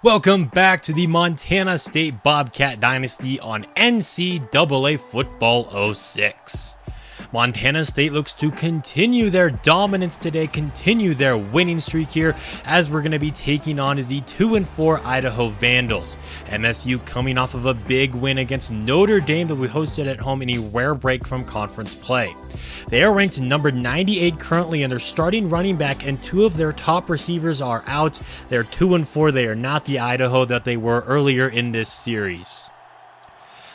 Welcome back to the Montana State Bobcat Dynasty on NCAA Football 06. Montana State looks to continue their dominance today, continue their winning streak here, as we're going to be taking on the 2-4 Idaho Vandals. MSU coming off of a big win against Notre Dame that we hosted at home in a rare break from conference play. They are ranked number 98 currently, and they're starting running back, and two of their top receivers are out. They're 2-4. They are not the Idaho that they were earlier in this series.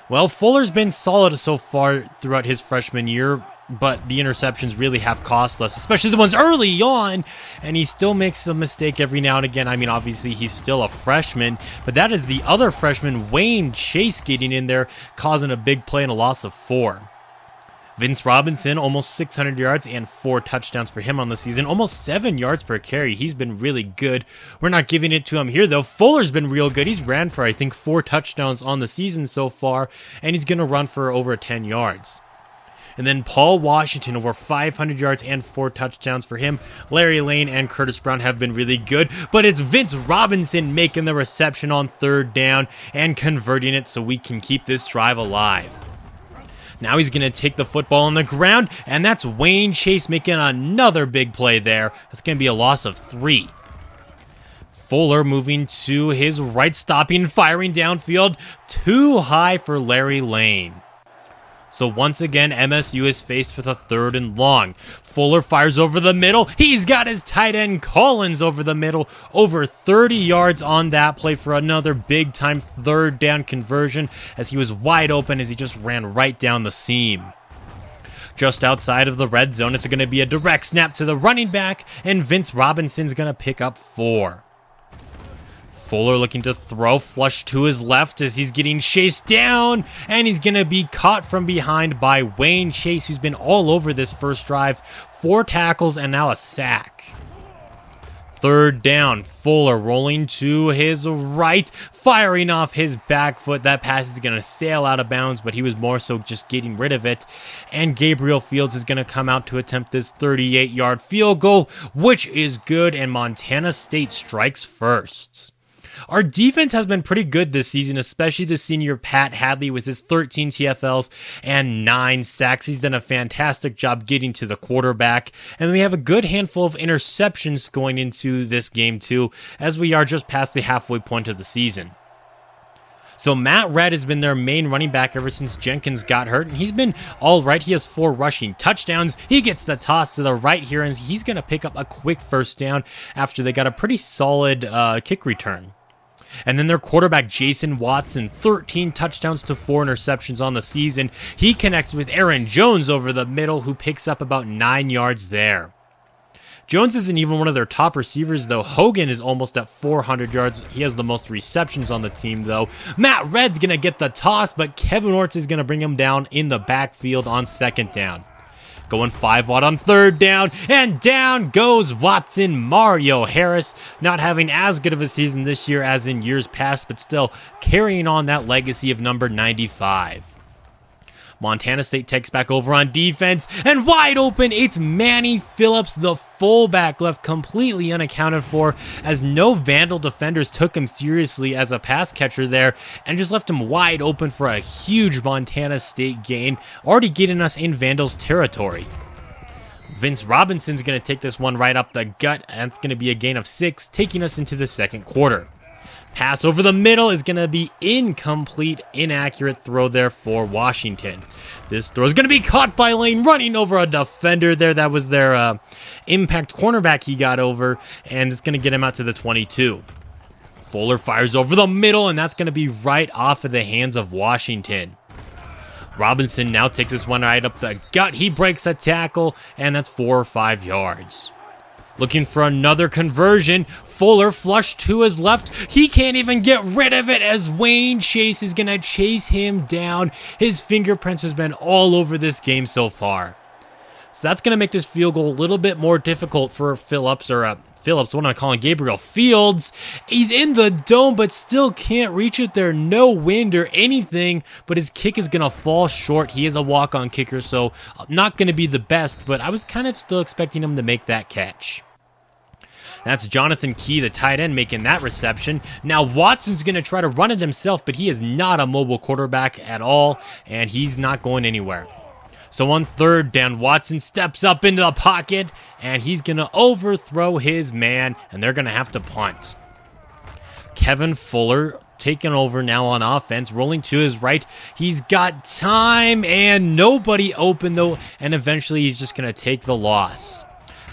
Well, Fuller's been solid so far throughout his freshman year, but the interceptions really have cost us, especially the ones early on, and he still makes a mistake every now and again. I mean, obviously, he's still a freshman, but that is the other freshman, Wayne Chase, getting in there, causing a big play and a loss of 4. Vince Robinson, almost 600 yards and 4 touchdowns for him on the season. Almost 7 yards per carry. He's been really good. We're not giving it to him here, though. Fuller's been real good. He's ran for, I think, 4 touchdowns on the season so far, and he's going to run for over 10 yards. And then Paul Washington, over 500 yards and 4 touchdowns for him. Larry Lane and Curtis Brown have been really good, but it's Vince Robinson making the reception on 3rd down and converting it so we can keep this drive alive. Now he's going to take the football on the ground, and that's Wayne Chase making another big play there. That's going to be a loss of 3. Fuller moving to his right, stopping, firing downfield. Too high for Larry Lane. So once again, MSU is faced with a 3rd and long. Fuller fires over the middle. He's got his tight end Collins over the middle. Over 30 yards on that play for another big-time 3rd down conversion, as he was wide open as he just ran right down the seam. Just outside of the red zone, it's going to be a direct snap to the running back, and Vince Robinson's going to pick up 4. Fuller looking to throw, flush to his left as he's getting chased down, and he's going to be caught from behind by Wayne Chase, who's been all over this first drive. 4 tackles and now a sack. 3rd down, Fuller rolling to his right, firing off his back foot. That pass is going to sail out of bounds, but he was more so just getting rid of it. And Gabriel Fields is going to come out to attempt this 38-yard field goal, which is good, and Montana State strikes first. Our defense has been pretty good this season, especially the senior Pat Hadley with his 13 TFLs and 9 sacks. He's done a fantastic job getting to the quarterback, and we have a good handful of interceptions going into this game too, as we are just past the halfway point of the season. So Matt Redd has been their main running back ever since Jenkins got hurt, and he's been all right. He has 4 rushing touchdowns. He gets the toss to the right here, and he's going to pick up a quick 1st down after they got a pretty solid kick return. And then their quarterback, Jason Watson, 13 touchdowns to 4 interceptions on the season. He connects with Aaron Jones over the middle, who picks up about 9 yards there. Jones isn't even one of their top receivers, though. Hogan is almost at 400 yards. He has the most receptions on the team, though. Matt Redd's going to get the toss, but Kevin Orts is going to bring him down in the backfield on 2nd down. Going 5 wide on 3rd down, and down goes Watson. Mario Harris not having as good of a season this year as in years past, but still carrying on that legacy of number 95. Montana State takes back over on defense, and wide open, it's Manny Phillips, the fullback, left completely unaccounted for, as no Vandal defenders took him seriously as a pass catcher there, and just left him wide open for a huge Montana State gain, already getting us in Vandals territory. Vince Robinson's going to take this one right up the gut, and it's going to be a gain of 6, taking us into the 2nd quarter. Pass over the middle is going to be incomplete, inaccurate throw there for Washington. This throw is going to be caught by Lane, running over a defender there. That was their impact cornerback he got over, and it's going to get him out to the 22. Fuller fires over the middle, and that's going to be right off of the hands of Washington. Robinson now takes this one right up the gut. He breaks a tackle, and that's 4 or 5 yards. Looking for another conversion. Fuller flushed to his left. He can't even get rid of it as Wayne Chase is going to chase him down. His fingerprints has been all over this game so far. So that's going to make this field goal a little bit more difficult for Phillips, what am I calling Gabriel Fields. He's in the dome, but still can't reach it there. No wind or anything, but his kick is going to fall short. He is a walk-on kicker, so not going to be the best, but I was kind of still expecting him to make that catch. That's Jonathan Key, the tight end, making that reception. Now Watson's going to try to run it himself, but he is not a mobile quarterback at all, and he's not going anywhere. So on third down, Watson steps up into the pocket, and he's going to overthrow his man, and they're going to have to punt. Kevin Fuller taking over now on offense, rolling to his right. He's got time, and nobody open, though, and eventually he's just going to take the loss.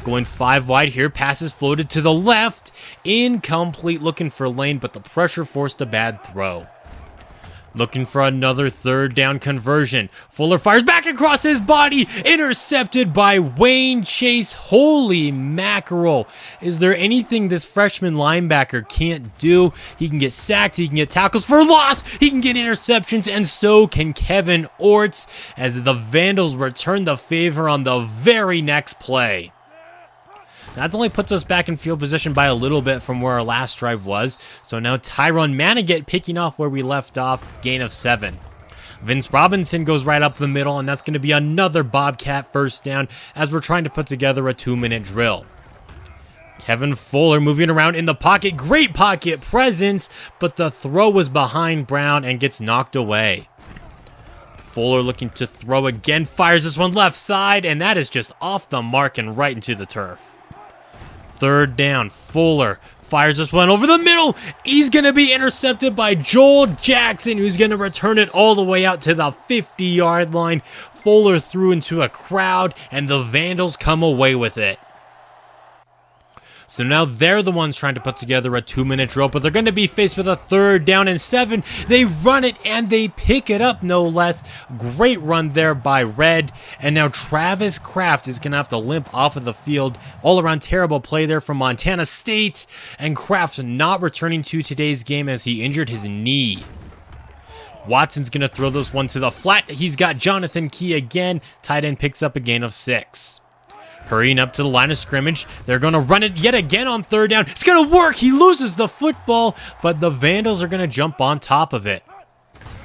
Going 5 wide here, passes floated to the left, incomplete, looking for Lane, but the pressure forced a bad throw. Looking for another third down conversion. Fuller fires back across his body, intercepted by Wayne Chase. Holy mackerel. Is there anything this freshman linebacker can't do? He can get sacked, he can get tackles for loss, he can get interceptions, and so can Kevin Orts as the Vandals return the favor on the very next play. That only puts us back in field position by a little bit from where our last drive was. So now Tyrone Manigat picking off where we left off, gain of 7. Vince Robinson goes right up the middle, and that's going to be another Bobcat first down as we're trying to put together a 2-minute drill. Kevin Fuller moving around in the pocket, great pocket presence, but the throw was behind Brown and gets knocked away. Fuller looking to throw again, fires this one left side, and that is just off the mark and right into the turf. Third down, Fuller fires this one over the middle. He's going to be intercepted by Joel Jackson, who's going to return it all the way out to the 50-yard line. Fuller threw into a crowd, and the Vandals come away with it. So now they're the ones trying to put together a 2-minute drill, but they're going to be faced with a third down and 7. They run it, and they pick it up, no less. Great run there by Red. And now Travis Kraft is going to have to limp off of the field. All-around terrible play there from Montana State. And Kraft not returning to today's game as he injured his knee. Watson's going to throw this one to the flat. He's got Jonathan Key again. Tight end picks up a gain of 6. Hurrying up to the line of scrimmage. They're going to run it yet again on third down. It's going to work. He loses the football, but the Vandals are going to jump on top of it.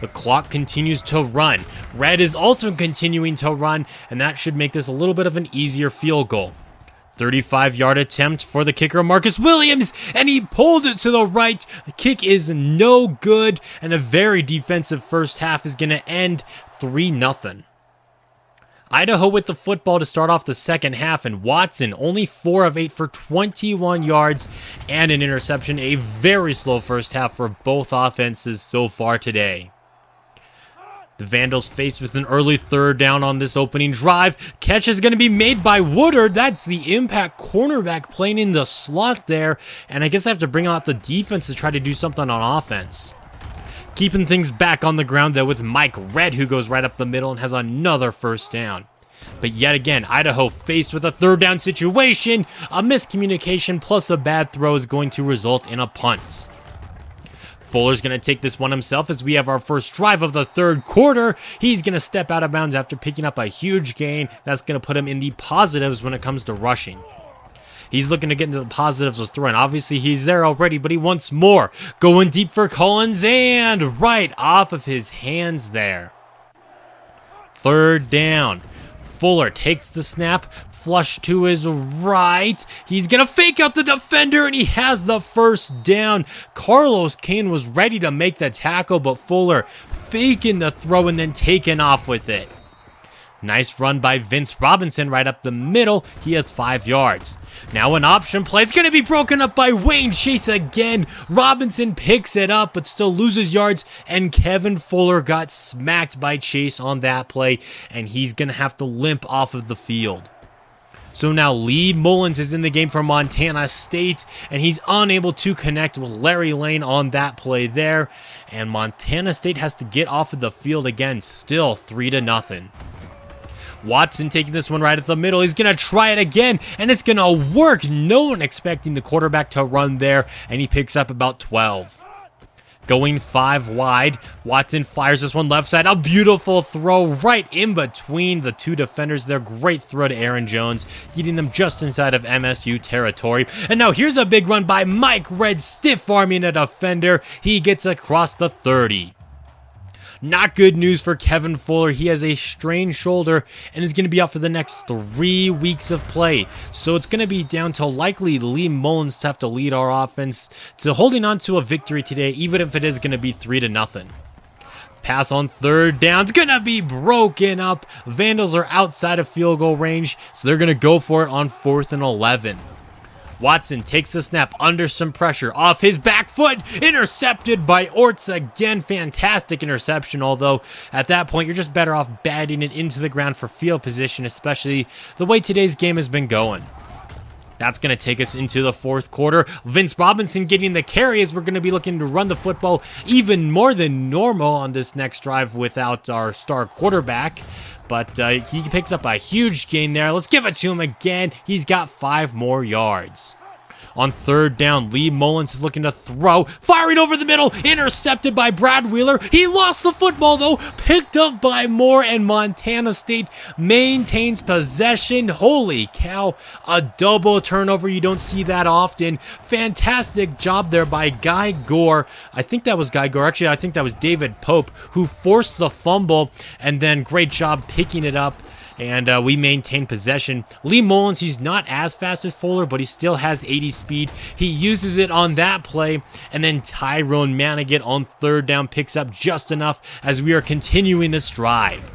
The clock continues to run. Red is also continuing to run, and that should make this a little bit of an easier field goal. 35-yard attempt for the kicker, Marcus Williams, and he pulled it to the right. The kick is no good, and a very defensive first half is going to end 3-0. Idaho with the football to start off the second half, and Watson only 4 of 8 for 21 yards and an interception. A very slow first half for both offenses so far today. The Vandals faced with an early third down on this opening drive. Catch is going to be made by Woodard. That's the impact cornerback playing in the slot there, and I guess I have to bring out the defense to try to do something on offense. Keeping things back on the ground, though, with Mike Red, who goes right up the middle and has another first down. But yet again, Idaho faced with a third down situation. A miscommunication plus a bad throw is going to result in a punt. Fuller's going to take this one himself as we have our first drive of the third quarter. He's going to step out of bounds after picking up a huge gain. That's going to put him in the positives when it comes to rushing. He's looking to get into the positives of throwing. Obviously, he's there already, but he wants more. Going deep for Collins, and right off of his hands there. Third down. Fuller takes the snap, flush to his right. He's going to fake out the defender, and he has the first down. Carlos Kane was ready to make the tackle, but Fuller faking the throw and then taking off with it. Nice run by Vince Robinson right up the middle. He has 5 yards. Now an option play. It's going to be broken up by Wayne Chase again. Robinson picks it up but still loses yards. And Kevin Fuller got smacked by Chase on that play. And he's going to have to limp off of the field. So now Lee Mullins is in the game for Montana State. And he's unable to connect with Larry Lane on that play there. And Montana State has to get off of the field again. Still 3-0. Watson taking this one right at the middle. He's going to try it again, and it's going to work. No one expecting the quarterback to run there, and he picks up about 12. Going 5 wide, Watson fires this one left side. A beautiful throw right in between the 2 defenders there. Great throw to Aaron Jones, getting them just inside of MSU territory. And now here's a big run by Mike Red, stiff-arming a defender. He gets across the 30. Not good news for Kevin Fuller. He has a strained shoulder and is going to be out for the next 3 weeks of play. So it's going to be down to likely Lee Mullins to have to lead our offense to holding on to a victory today, even if it is going to be 3-0. Pass on third down. It's going to be broken up. Vandals are outside of field goal range, so they're going to go for it on 4th and 11. Watson takes a snap under some pressure. Off his back foot. Intercepted by Orts. Again, fantastic interception, although at that point, you're just better off batting it into the ground for field position, especially the way today's game has been going. That's going to take us into the 4th quarter. Vince Robinson getting the carry as we're going to be looking to run the football even more than normal on this next drive without our star quarterback. But he picks up a huge gain there. Let's give it to him again. He's got 5 more yards. On 3rd down, Lee Mullins is looking to throw. Firing over the middle. Intercepted by Brad Wheeler. He lost the football, though. Picked up by Moore, and Montana State maintains possession. Holy cow. A double turnover. You don't see that often. Fantastic job there by Guy Gore. I think that was Guy Gore. Actually, I think that was David Pope, who forced the fumble, and then great job picking it up. And we maintain possession. Lee Mullins, he's not as fast as Fuller, but he still has 80 speed. He uses it on that play. And then Tyrone Manigat on 3rd down picks up just enough as we are continuing this drive.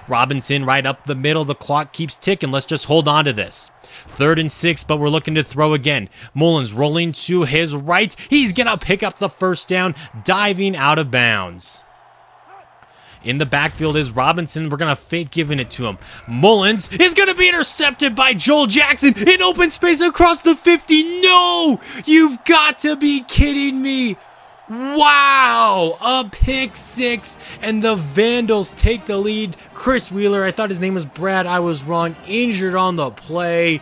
Robinson right up the middle. The clock keeps ticking. Let's just hold on to this. 3rd and 6, but we're looking to throw again. Mullins rolling to his right. He's going to pick up the 1st down, diving out of bounds. In the backfield is Robinson. We're going to fake giving it to him. Mullins is going to be intercepted by Joel Jackson in open space across the 50. No! You've got to be kidding me. Wow! A pick 6, and the Vandals take the lead. Chris Wheeler, I thought his name was Brad. I was wrong. Injured on the play.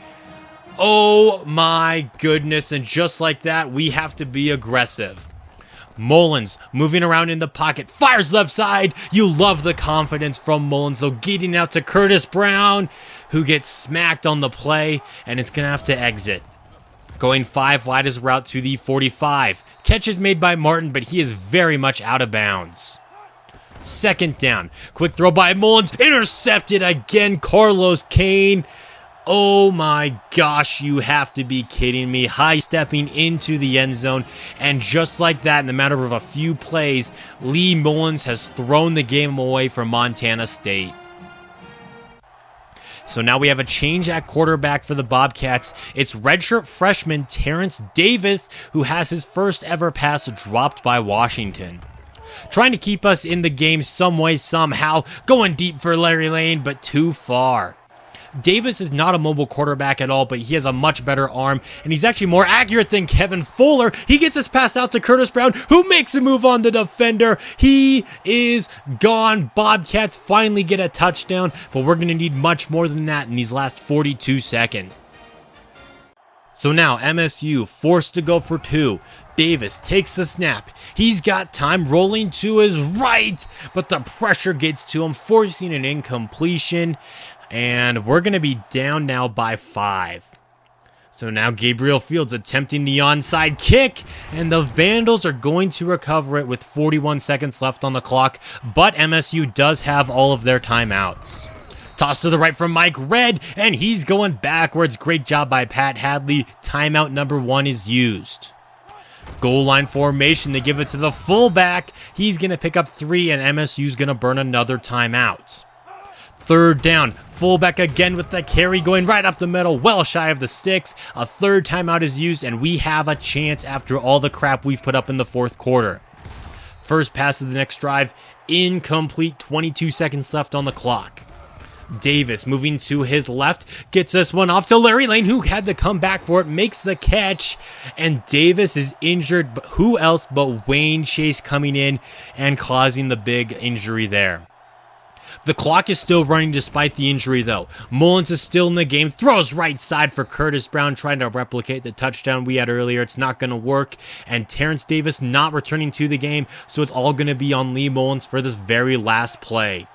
Oh my goodness. And just like that, we have to be aggressive. Mullins moving around in the pocket, fires left side. You love the confidence from Mullins, though, getting out to Curtis Brown, who gets smacked on the play, and it's going to have to exit. Going 5 wide as route to the 45. Catch is made by Martin, but he is very much out of bounds. 2nd down. Quick throw by Mullins. Intercepted again. Carlos Kane. Oh my gosh, you have to be kidding me. High stepping into the end zone. And just like that, in the matter of a few plays, Lee Mullins has thrown the game away from Montana State. So now we have a change at quarterback for the Bobcats. It's redshirt freshman Terrence Davis, who has his first ever pass dropped by Washington. Trying to keep us in the game some way, somehow. Going deep for Larry Lane, but too far. Davis is not a mobile quarterback at all, but he has a much better arm, and he's actually more accurate than Kevin Fuller. He gets his pass out to Curtis Brown, who makes a move on the defender. He is gone. Bobcats finally get a touchdown, but we're going to need much more than that in these last 42 seconds. So now MSU forced to go for 2. Davis takes the snap. He's got time, rolling to his right, but the pressure gets to him, forcing an incompletion. And we're going to be down now by 5. So now Gabriel Fields attempting the onside kick, and the Vandals are going to recover it with 41 seconds left on the clock, but MSU does have all of their timeouts. Toss to the right from Mike Redd, and he's going backwards. Great job by Pat Hadley. Timeout number 1 is used. Goal line formation, they give it to the fullback. He's going to pick up 3, and MSU's going to burn another timeout. 3rd down, fullback again with the carry going right up the middle, well shy of the sticks. A 3rd timeout is used, and we have a chance after all the crap we've put up in the 4th quarter. First pass of the next drive, incomplete, 22 seconds left on the clock. Davis moving to his left, gets this one off to Larry Lane, who had to come back for it, makes the catch, and Davis is injured, but who else but Wayne Chase coming in and causing the big injury there. The clock is still running despite the injury, though. Mullins is still in the game, throws right side for Curtis Brown, trying to replicate the touchdown we had earlier. It's not going to work, and Terrence Davis not returning to the game, so it's all going to be on Lee Mullins for this very last play.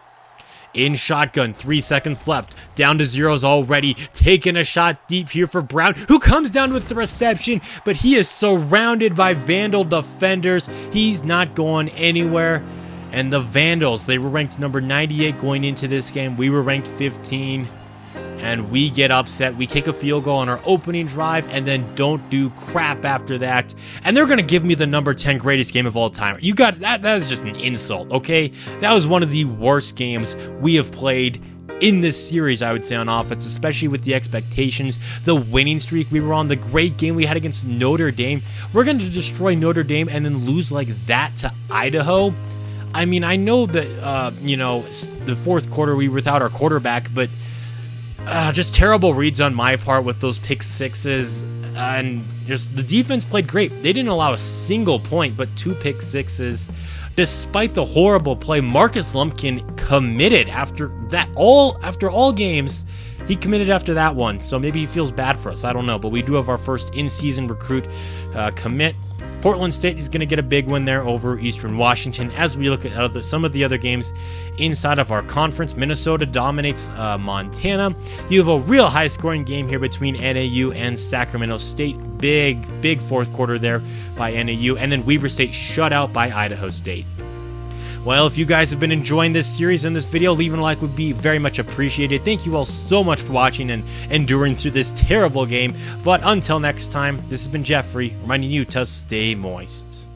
In shotgun, 3 seconds left, down to zeros already, taking a shot deep here for Brown, who comes down with the reception, but he is surrounded by Vandal defenders. He's not going anywhere. And the Vandals, they were ranked number 98 going into this game. We were ranked 15. And we get upset. We kick a field goal on our opening drive and then don't do crap after that. And they're going to give me the number 10 greatest game of all time. You got that? That is just an insult, okay? That was one of the worst games we have played in this series, I would say, on offense, especially with the expectations, the winning streak we were on, the great game we had against Notre Dame. We're going to destroy Notre Dame and then lose like that to Idaho. I mean, I know that, the fourth quarter we were without our quarterback, but just terrible reads on my part with those pick sixes, and just the defense played great. They didn't allow a single point, but 2 pick sixes. Despite the horrible play, Marcus Lumpkin committed after all games. He committed after that one, so maybe he feels bad for us. I don't know, but we do have our first in-season recruit commit. Portland State is going to get a big win there over Eastern Washington. As we look at some of the other games inside of our conference, Minnesota dominates Montana. You have a real high-scoring game here between NAU and Sacramento State. Big fourth quarter there by NAU. And then Weber State shut out by Idaho State. Well, if you guys have been enjoying this series and this video, leaving a like would be very much appreciated. Thank you all so much for watching and enduring through this terrible game. But until next time, this has been Jeffrey, reminding you to stay moist.